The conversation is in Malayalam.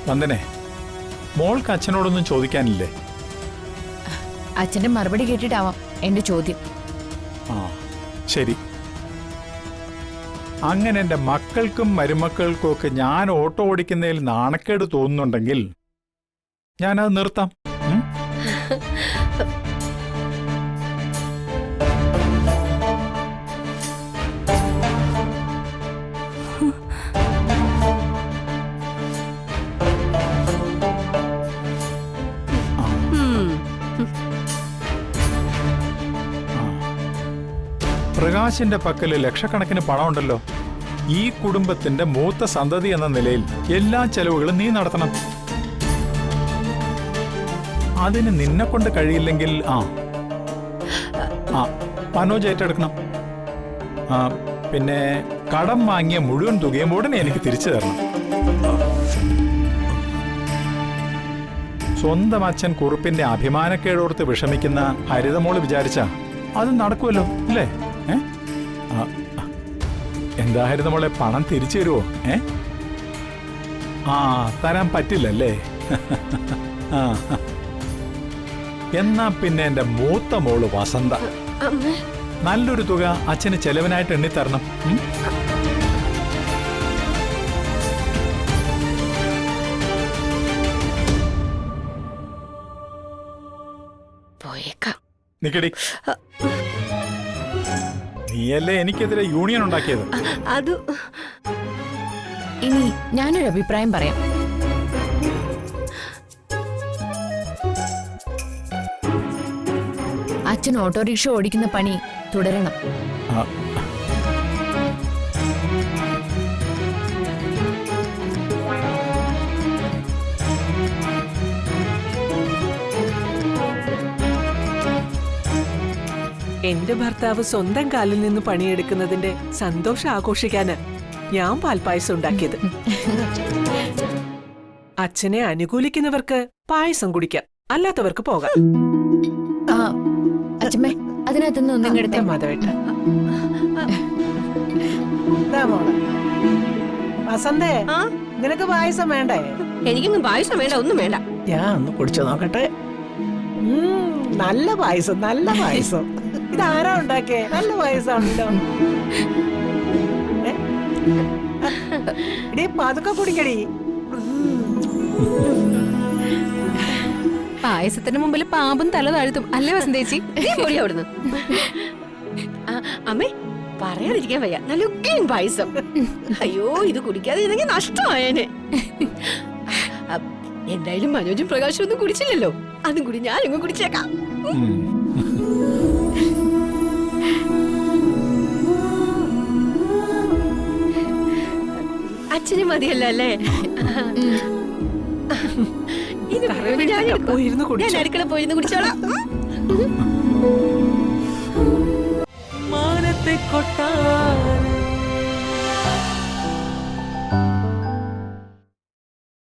വന്ദനെ, മോൾക്ക് അച്ഛനോടൊന്നും ചോദിക്കാനില്ലേ? അച്ഛന്റെ മറുപടി കേട്ടിട്ടാവാം എന്റെ ചോദ്യം. ആ ശരി. അങ്ങനെ എൻ്റെ മക്കൾക്കും മരുമക്കൾക്കും ഒക്കെ ഞാൻ ഓട്ടോ ഓടിക്കുന്നതിൽ നാണക്കേട് തോന്നുന്നുണ്ടെങ്കിൽ ഞാനത് നിർത്താം. പ്രകാശിന്റെ പക്കല് ലക്ഷക്കണക്കിന് പണമുണ്ടല്ലോ. ഈ കുടുംബത്തിന്റെ മൂത്ത സന്തതി എന്ന നിലയിൽ എല്ലാ ചെലവുകളും നീ നടത്തണം. അതിന് നിന്നെ കൊണ്ട് കഴിയില്ലെങ്കിൽ മനോജ് ഏറ്റെടുക്കണം. പിന്നെ കടം വാങ്ങിയ മുഴുവൻ തുകയും ഉടനെ എനിക്ക് തിരിച്ചു തരണം. സ്വന്തം അച്ഛൻ കുറുപ്പിന്റെ അഭിമാനക്കേടോർത്ത് വിഷമിക്കുന്ന ഹരിതമോള് വിചാരിച്ച അത് നടക്കുമല്ലോ അല്ലേ? എന്താ ഹരിതമോളെ, പണം തിരിച്ചു തരുമോ? തരാൻ പറ്റില്ലല്ലേ? എന്നാ പിന്നെ എന്റെ മൂത്ത മോള് വസന്ത നല്ലൊരു തുക അച്ഛന് ചെലവിനായിട്ട് എണ്ണിത്തരണം. നിക്കടി, നീയല്ലേ എനിക്കെതിരെ യൂണിയൻ ഉണ്ടാക്കിയത്? അത് ഇനി ഞാനൊരു അഭിപ്രായം പറയാം. അച്ഛൻ ഓട്ടോറിക്ഷ ഓടിക്കുന്ന പണി തുടരണം. എന്റെ ഭർത്താവ് സ്വന്തം കാലിൽ നിന്ന് പണിയെടുക്കുന്നതിന്റെ സന്തോഷം ആഘോഷിക്കാന് ഞാൻ പാൽപ്പായസം ഉണ്ടാക്കിയത്. അച്ഛനെ അനുകൂലിക്കുന്നവർക്ക് പായസം കുടിക്കാം, അല്ലാത്തവർക്ക് പോകാം. അച്ഛമ്മേ, അതിനകത്തുനിന്ന് ഒന്നും കിടത്തേ മാധവേട്ട. വസന്തേ, നിനക്ക് പായസം വേണ്ടേ? എനിക്കൊന്നും പായസം വേണ്ട, ഒന്നും വേണ്ട. ഞാൻ ഒന്ന് കുടിച്ചു നോക്കട്ടെ. നല്ല പായസം, നല്ല പായസം. ഇതാരാ ഉണ്ടാക്കിയേ? നല്ല പായസമാണല്ലോ. പതുക്കെ കുടിക്കടി. പായസത്തിന് മുമ്പിൽ പാമ്പും തല താഴ്ത്തും അല്ലേ വസന്തേച്ചി? പൊടി അവിടുന്ന്. അമ്മേ, പറയാതിരിക്കാൻ വയ്യ, നല്ല ഉഗ്ഗൻ പായസം. അയ്യോ, ഇത് കുടിക്കാതെ ഇതെങ്കിൽ നഷ്ടമായേനെ. എന്തായാലും മനോജും പ്രകാശും ഒന്നും കുടിച്ചില്ലല്ലോ, അതും കൂടി ഞാനിങ്ങ് കുടിച്ചേക്കാം. അച്ഛന് മതിയല്ലോ അല്ലേ? ഞാൻ അടുക്കള പോയിരുന്നു കുടിച്ചോളാം.